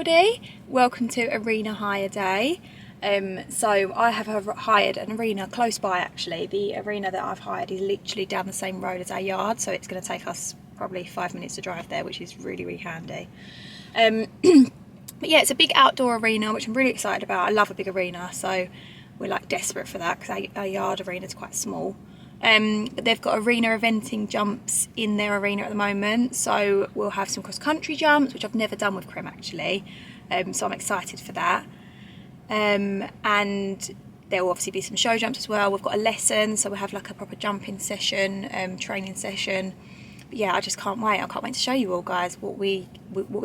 everybody, welcome to Arena Hire Day. So I have hired an arena close by actually. The arena that I've hired is literally down the same road as our yard, so it's going to take us probably 5 minutes to drive there, which is really, really handy. But yeah, it's a big outdoor arena, which I'm really excited about. I love a big arena, so we're like desperate for that because our yard arena is quite small. But they've got arena eventing jumps in their arena at the moment, so we'll have some cross-country jumps, which I've never done with Crème actually, so I'm excited for that. And there will obviously be some show jumps as well. We've got a lesson, so we'll have like a proper jumping session, training session. But yeah, I just can't wait. I can't wait to show you all, guys, what we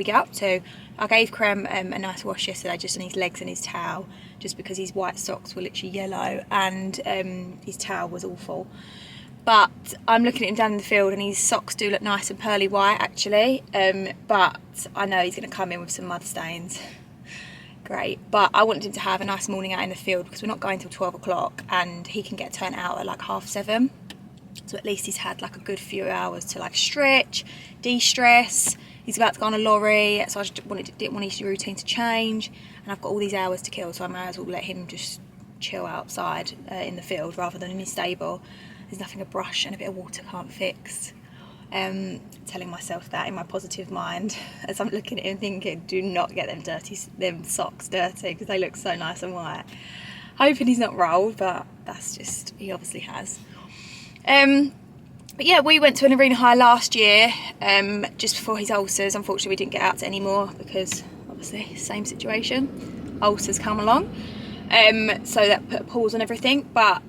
get up to. I gave Crème a nice wash yesterday, just on his legs and his towel, just because his white socks were literally yellow and his towel was awful. But I'm looking at him down in the field and his socks do look nice and pearly white actually, but I know he's going to come in with some mud stains. Great, but I wanted him to have a nice morning out in the field because we're not going till 12 o'clock and he can get turned out at like 7:30. So at least he's had like a good few hours to like stretch, de-stress. He's about to go on a lorry, so I just didn't want his routine to change, and I've got all these hours to kill, so I may as well let him just chill outside in the field rather than in his stable. There's nothing a brush and a bit of water can't fix. Telling myself that in my positive mind as I'm looking at him thinking, do not get them socks dirty because they look so nice and white. Hoping he's not rolled, but that's just, he obviously has. But yeah, we went to an arena hire last year, just before his ulcers. Unfortunately, we didn't get out anymore because obviously same situation, ulcers come along. So that put a pause on everything. But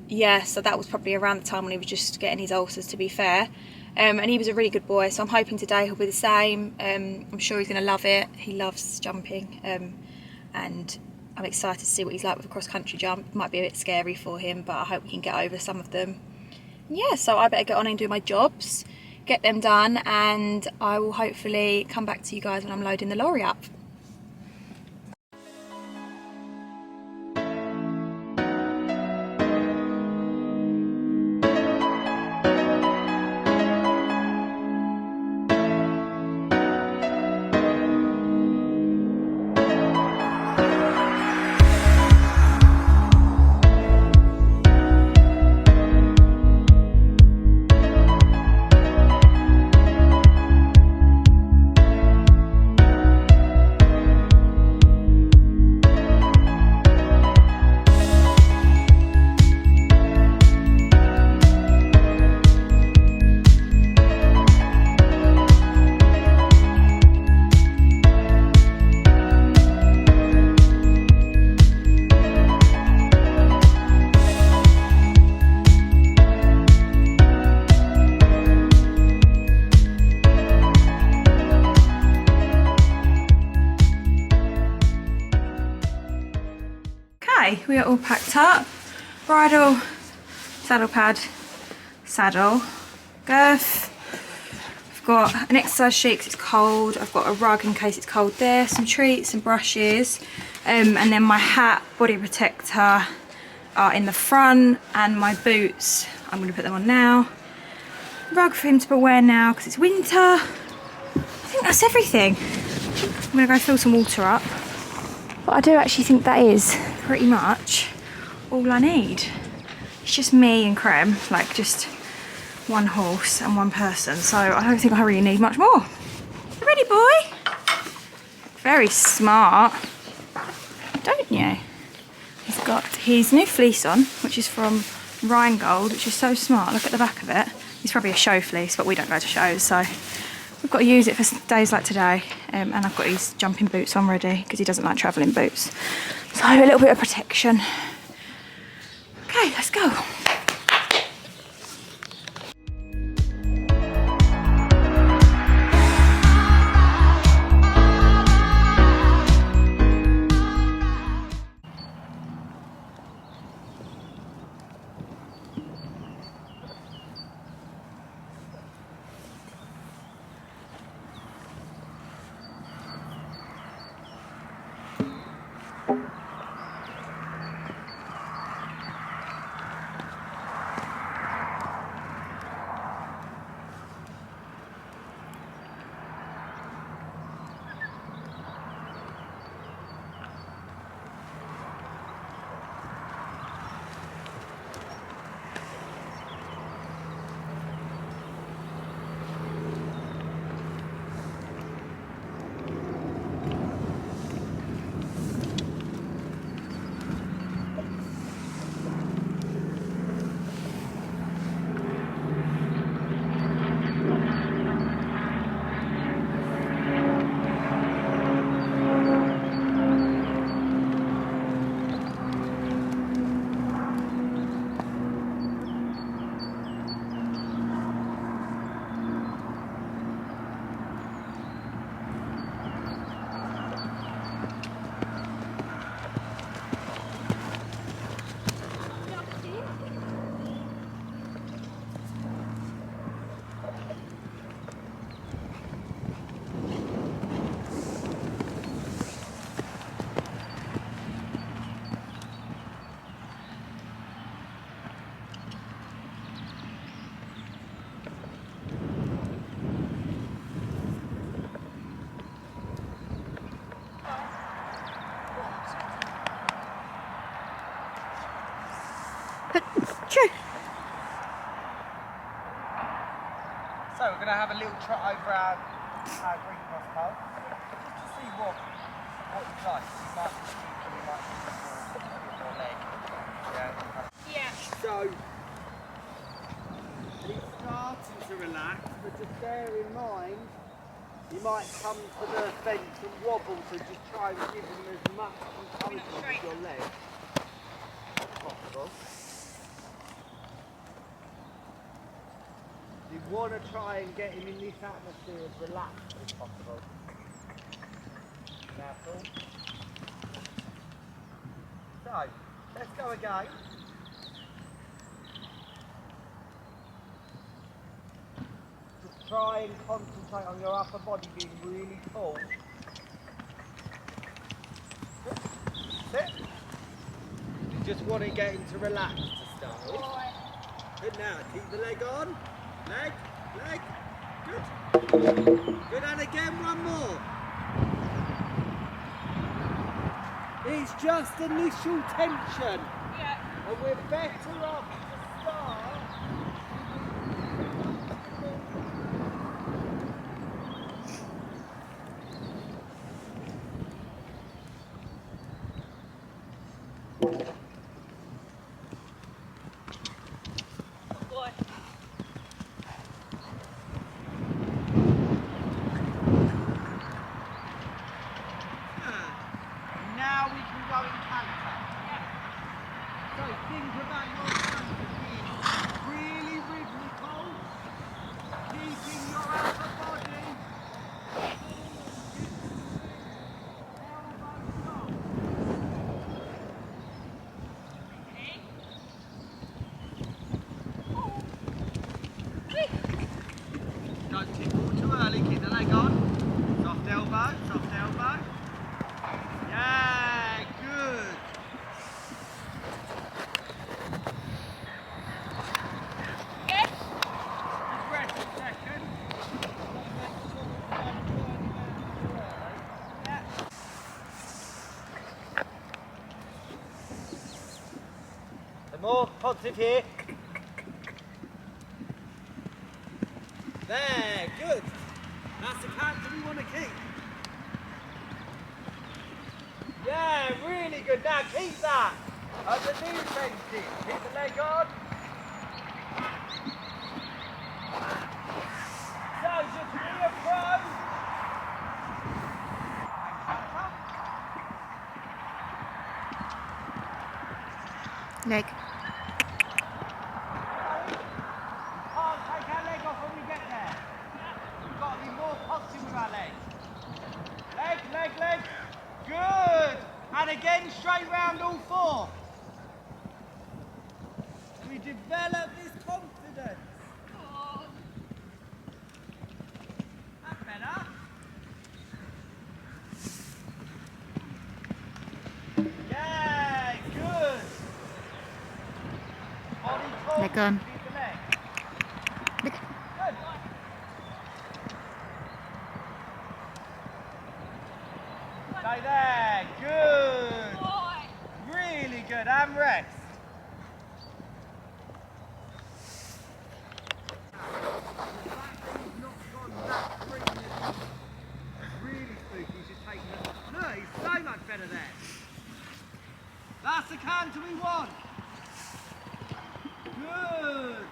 yeah, so that was probably around the time when he was just getting his ulcers, to be fair. And he was a really good boy, so I'm hoping today he'll be the same. I'm sure he's going to love it. He loves jumping, and I'm excited to see what he's like with a cross-country jump. It might be a bit scary for him, but I hope we can get over some of them. Yeah, so I better get on and do my jobs, get them done, and I will hopefully come back to you guys when I'm loading the lorry up. We are all packed up. Bridle, saddle pad, saddle, girth. I've got an exercise sheet because it's cold. I've got a rug in case it's cold there, some treats, some brushes, and then my hat, body protector are in the front, and my boots, I'm going to put them on now. Rug for him to wear now because it's winter. I think that's everything. I'm going to go fill some water up. But I do actually think that is pretty much all I need. It's just me and Crème, like just one horse and one person, so I don't think I really need much more. You ready, boy? Very smart, don't you? He's got his new fleece on, which is from Rheingold, which is so smart. Look at the back of it. It's probably a show fleece, but we don't go to shows, so we've got to use it for days like today. And I've got his jumping boots on ready because he doesn't like travelling boots. So a little bit of protection. Okay, let's go. True. So we're going to have a little trot over our green cross pole, just to see what it's like. You might be cheeky, you might be your leg. Yeah. So it's starting to relax, but just bear in mind, you might come to the fence and wobble, so just try and give them as much encouragement with your leg as possible. You want to try and get him in this atmosphere as relaxed as possible. That's all. So, let's go again. Just try and concentrate on your upper body being really full. Sit. You just want to get him to relax to start with. Good now, keep the leg on. Leg, leg, good. Good, and again, one more. It's just initial tension. Yeah. And we're better off to start. Now we can go in canter. Yeah. So think about your canter being really rhythmical, keeping your upper body. Elbows up. Okay. Don't tickle too early, keep the leg on. Soft elbow, soft elbow. Yeah, good. Yes. Just rest a second. Yeah. Some more positive here. There, good. That's the canter we want to keep. Yeah, really good. Now keep that. At the new fencing. Keep the leg on. So just reapproach. Leg. You can't take our leg off when we get there. We've got to be more positive with our leg. Leg, leg, leg. Good. And again, straight round all four. We develop this confidence. Oh. That's better. Yeah, good. Body tall. Leg on. Keep the leg. Leg. Good. Stay there. Good. Boy. Really good. And rest. Really spooky. He's just taking it. Look, he's so much better there. That's the canter we want. Good.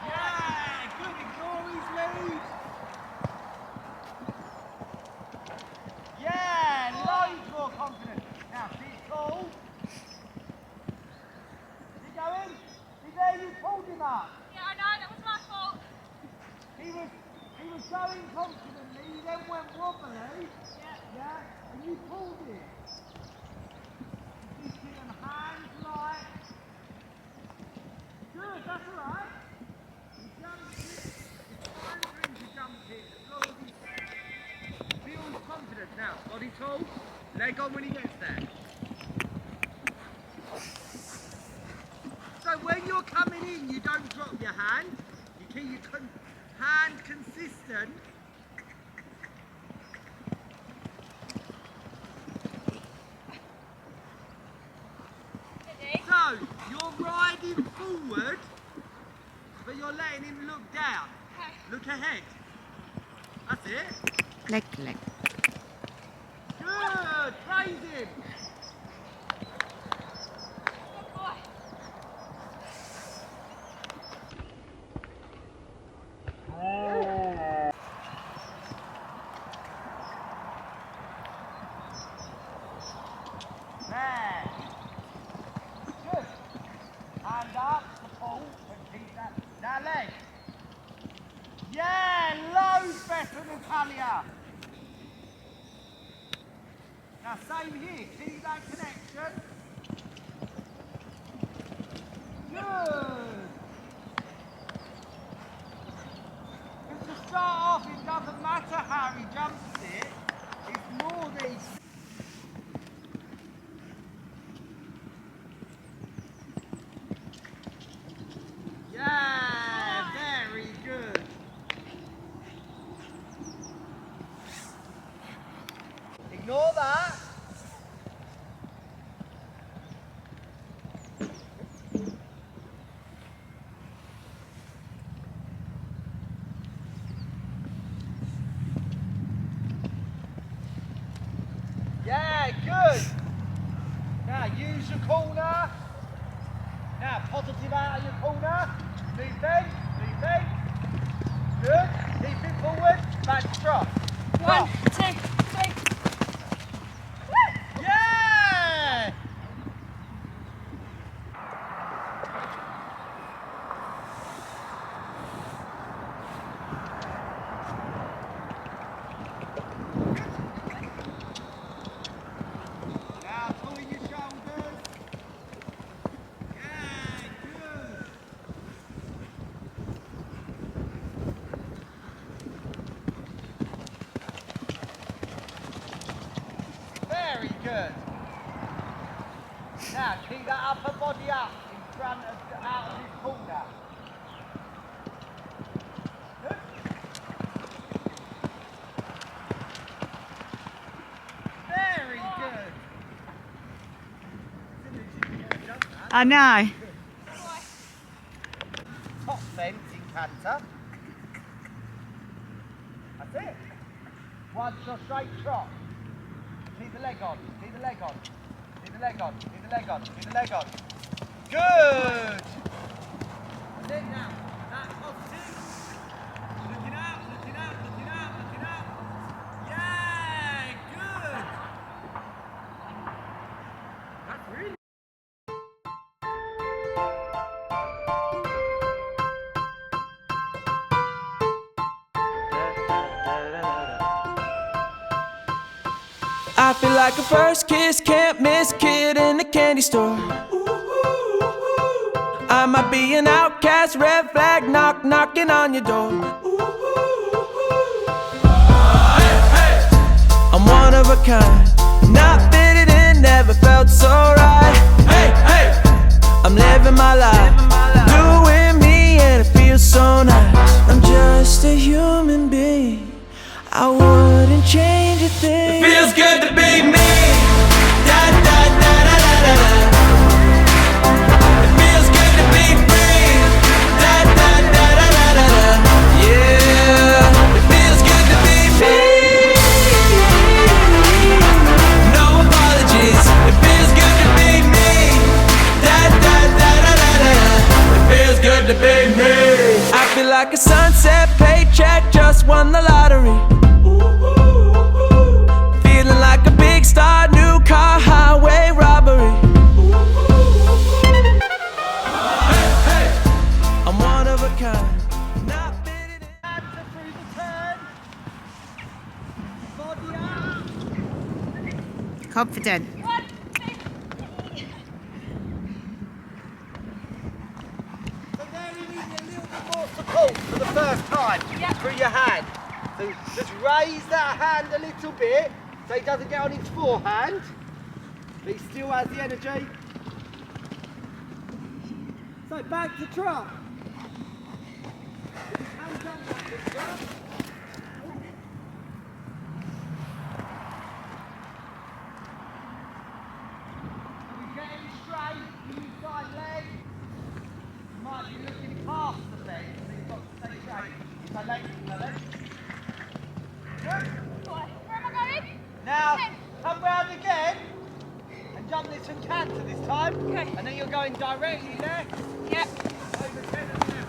Yeah, good. Ignore his lead. Yeah, loads more confidence. Now, sit tall. Is he going? See there, you pulled him up. Yeah, I know, that was my fault. He was going confidently, he then went wobbly. Yeah, and you pulled it. You keep them hands light. Good, that's alright. He jumped it. It's fine for him to jump it as long as he feels confident. Now, body tall, leg on when he gets there. So when you're coming in, you don't drop your hand. You keep your hand consistent. heading forward, but you're letting him look down. Look ahead. That's it. Leg. Good. Praise him. Good boy. There. Good. Hand up, pull, and keep that. Now leg. Yeah, loads better, Natalya. Now same here, keep that connection. Good. Because to start off, it doesn't matter how he jumps it. It's more that he's... Yeah, very good. Ignore that. Yeah, good. Now use your corner. Now positive out of your corner. Lead bend. Good. Keep it forward. Back to trot. 1, 2, 3. Yeah! Now pull in your shoulders. Yeah, good. Very good. Now keep that upper body up in front of out of his corner. Good. Very good. I know. Top fence in canter. That's it. One shot straight trot. Keep the leg on. Keep the leg on. Keep the leg on. Keep the leg on. Keep the leg on. Good. That's it now. That's positive. Looking out. Looking out. Looking out. Looking out. Yeah. Good. That's really. I feel like a first kiss, can't miss kid in the candy store. I might be an outcast, red flag, knocking on your door. I'm one of a kind, not fitted in, never felt so right. I'm living my life, doing me, and it feels so nice. I'm just a human being, I wouldn't change a thing. It feels good to be me. Da da da da da da da. It feels good to be free. Da da da da da da da. Yeah. It feels good to be me. No apologies. It feels good to be me. Da da da da da da. It feels good to be me. I feel like a sunset paycheck, just won the lottery. Feeling like a big star, new car, highway robbery. I'm one of a kind, not fitted in. Canter through the turn. Body up. Confident. 1, 2. So there you need a little bit more support for the first time through your hand. So just raise that hand a little bit so he doesn't get on his forehand, but he still has the energy. So back to trot. Hands up like this, trot. So we're getting straight, inside leg. canter this time. Okay. And then you're going directly left. Yep. Over 10 and 11.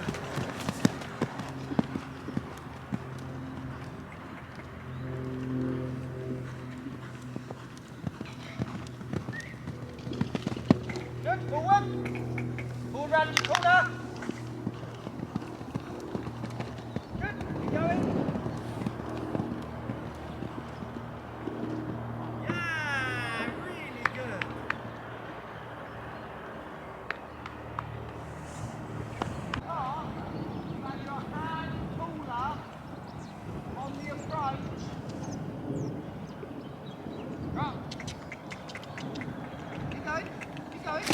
Good, forward. Forward round your corner. Good, keep going. Yeah, really good. Have your hand taller on the approach. Right. Keep going, keep going.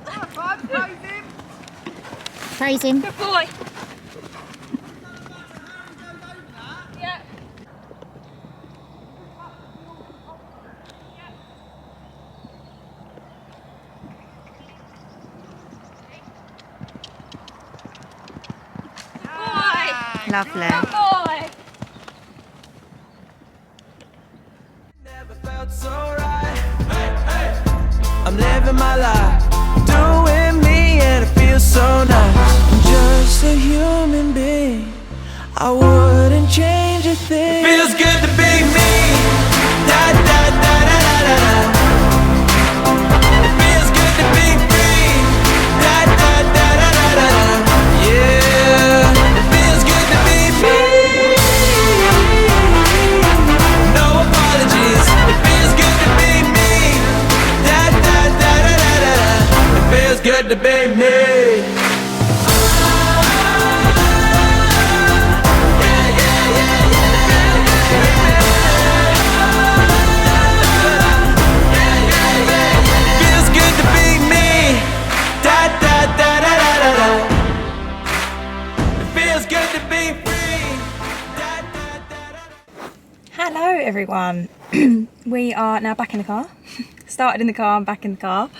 Right, fine, praise him. Praise him. Good boy. Yep. Lovely. Good boy. Never felt so right. I'm living my life, doing me, and it feels so nice. I'm just a human being, I wouldn't change a thing. It feels good to be me. Da da da da da da da. It feels good to be free. Da da da da da da da. Yeah, it feels good to be me. No apologies. It feels good to be me. Da da da da da da da. It feels good to be me. Feels good to be me. Da da da da da da da. It feels good to be free. Da da da da. Hello everyone. We are now back in the car. Started in the car and back in the car.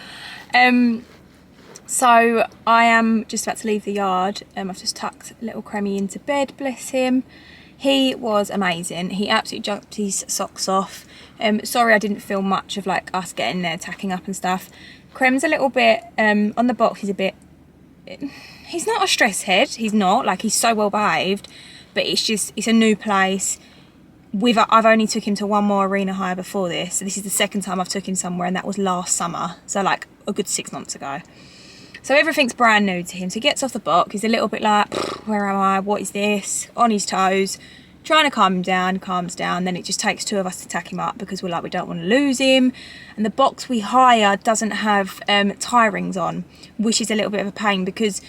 So I am just about to leave the yard. I've just tucked little Cremmy into bed, bless him. He was amazing. He absolutely jumped his socks off. Sorry I didn't film much of like us getting there, tacking up and stuff. Crem's a little bit, on the box he's a bit, he's not a stress head, he's not, like he's so well behaved, but it's just, it's a new place. I've only took him to one more arena hire before this. So this is the second time I've took him somewhere, and that was last summer. So like a good 6 months ago. So everything's brand new to him. So he gets off the box, he's a little bit like, where am I? What is this? On his toes, trying to calm him down, calms down. Then it just takes 2 of us to tack him up because we're like, we don't want to lose him. And the box we hire doesn't have tie rings on, which is a little bit of a pain because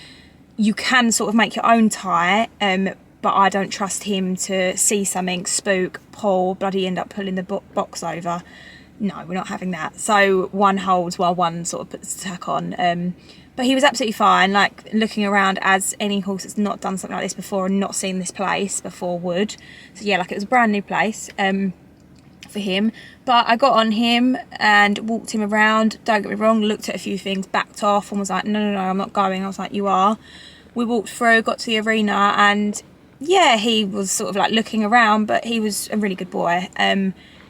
you can sort of make your own tie, but I don't trust him to see something, spook, pull, bloody end up pulling the box over. No, we're not having that. So one holds while one sort of puts the tack on. But he was absolutely fine, like looking around as any horse that's not done something like this before and not seen this place before would. So yeah, like it was a brand new place for him. But I got on him and walked him around, don't get me wrong, looked at a few things, backed off and was like, no, I'm not going. I was like, you are. We walked through, got to the arena, and yeah, he was sort of like looking around, but he was a really good boy.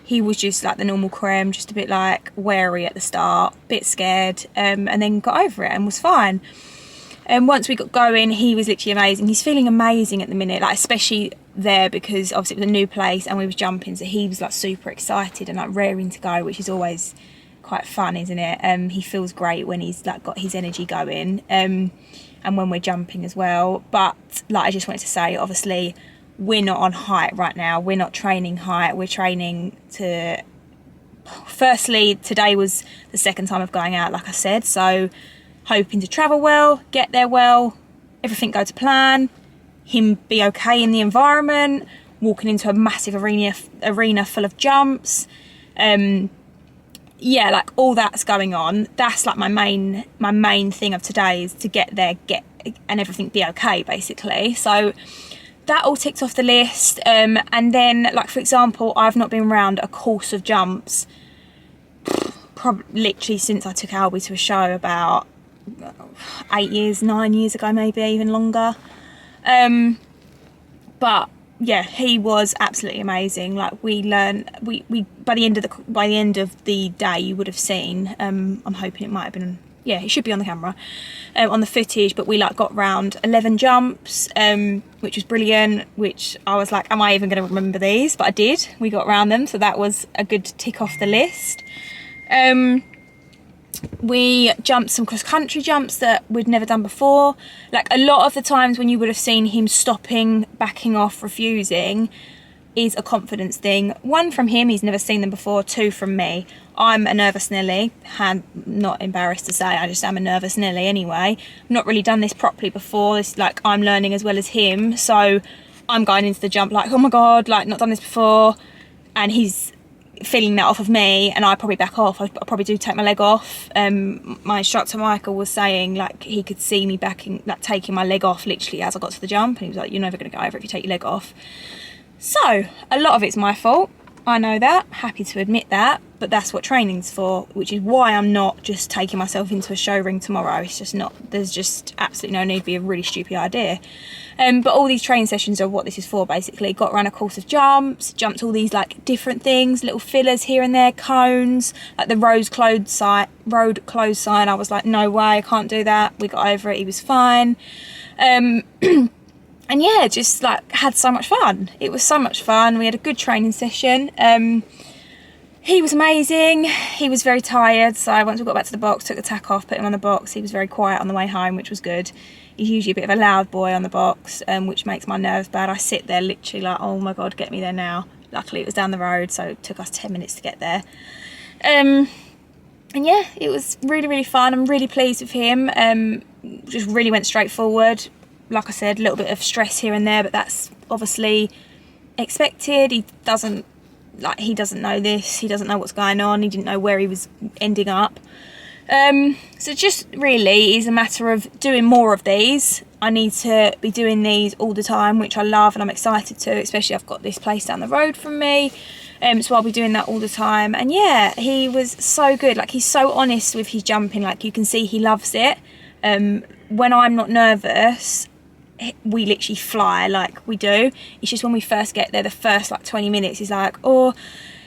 He was just like the normal Crème, just a bit like wary at the start, bit scared, and then got over it and was fine. And once we got going, he was literally amazing. He's feeling amazing at the minute, like especially there because obviously it was a new place and we was jumping, so he was like super excited and like raring to go, which is always quite fun, isn't it? He feels great when he's like got his energy going, and when we're jumping as well. But like I just wanted to say, obviously we're not on height right now, we're not training height, we're training to, firstly today was the second time of going out, like I said, so hoping to travel well, get there well, everything go to plan, him be okay in the environment, walking into a massive arena full of jumps, yeah, like all that's going on. That's like my main thing of today, is to get there, and everything be okay basically. So that all ticked off the list, and then like for example, I've not been around a course of jumps probably literally since I took Albie to a show about 8 years, 9 years ago, maybe even longer. But yeah, he was absolutely amazing. Like we learned, we by the end of the day, you would have seen. I'm hoping it might have been. Yeah, it should be on the camera, on the footage. But we like got round 11 jumps, which was brilliant. Which I was like, am I even going to remember these? But I did. We got round them, so that was a good tick off the list. We jumped some cross-country jumps that we'd never done before. Like a lot of the times when you would have seen him stopping, backing off, refusing is a confidence thing. 1 from him, he's never seen them before. 2 from me. I'm a nervous Nelly. I'm not embarrassed to say, I just am a nervous Nelly anyway. I've not really done this properly before. It's like I'm learning as well as him. So I'm going into the jump like, oh my God, like not done this before. And he's feeling that off of me, and I probably back off. I probably do take my leg off. My instructor Michael was saying like he could see me backing, like taking my leg off literally as I got to the jump, and he was like, you're never going to go over if you take your leg off. So a lot of it's my fault, I know that, happy to admit that, but that's what training's for, which is why I'm not just taking myself into a show ring tomorrow. It's just not, there's just absolutely no need, to be a really stupid idea. But all these training sessions are what this is for, basically. Got around a course of jumps, jumped all these like different things, little fillers here and there, cones, like the road closed sign. I was like, no way, I can't do that. We got over it, he was fine. And yeah, just like had so much fun. It was so much fun. We had a good training session. He was amazing. He was very tired, so once we got back to the box, took the tack off, put him on the box. He was very quiet on the way home, which was good. He's usually a bit of a loud boy on the box, which makes my nerves bad. I sit there literally like, oh my God, get me there now. Luckily it was down the road, so it took us 10 minutes to get there. And yeah, it was really, really fun. I'm really pleased with him. Just really went straight forward. Like I said, a little bit of stress here and there, but that's obviously expected. He doesn't know this. He doesn't know what's going on. He didn't know where he was ending up. So just really is a matter of doing more of these. I need to be doing these all the time, which I love and I'm excited to, especially I've got this place down the road from me. So I'll be doing that all the time. And yeah, he was so good. Like he's so honest with his jumping. Like you can see he loves it. When I'm not nervous, we literally fly like we do. It's just when we first get there, the first like 20 minutes, he's like, oh,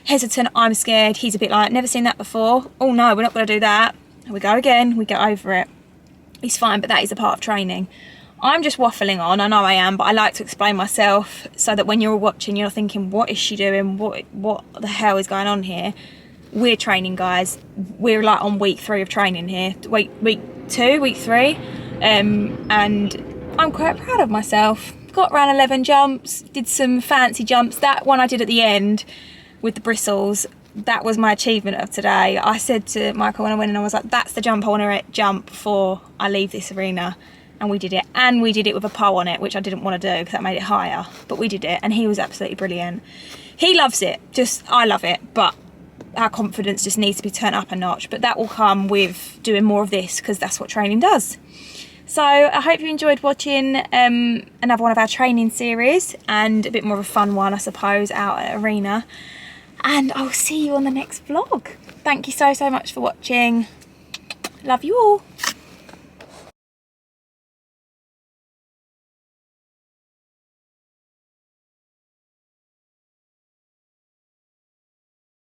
hesitant, I'm scared. He's a bit like, never seen that before. Oh no, we're not going to do that. And we go again, we get over it. He's fine, but that is a part of training. I'm just waffling on, I know I am, but I like to explain myself so that when you're watching, you're thinking, what is she doing? What the hell is going on here? We're training, guys. We're like on week 3 of training here. Week 2, week 3. And I'm quite proud of myself. Got around 11 jumps, did some fancy jumps. That one I did at the end with the bristles, that was my achievement of today. I said to Michael when I went in, I was like, that's the jump I want to jump before I leave this arena. And we did it. And we did it with a pole on it, which I didn't want to do because that made it higher. But we did it and he was absolutely brilliant. He loves it. I love it. But our confidence just needs to be turned up a notch. But that will come with doing more of this because that's what training does. So I hope you enjoyed watching another one of our training series and a bit more of a fun one, I suppose, out at arena. And I'll see you on the next vlog. Thank you so much for watching. Love you all.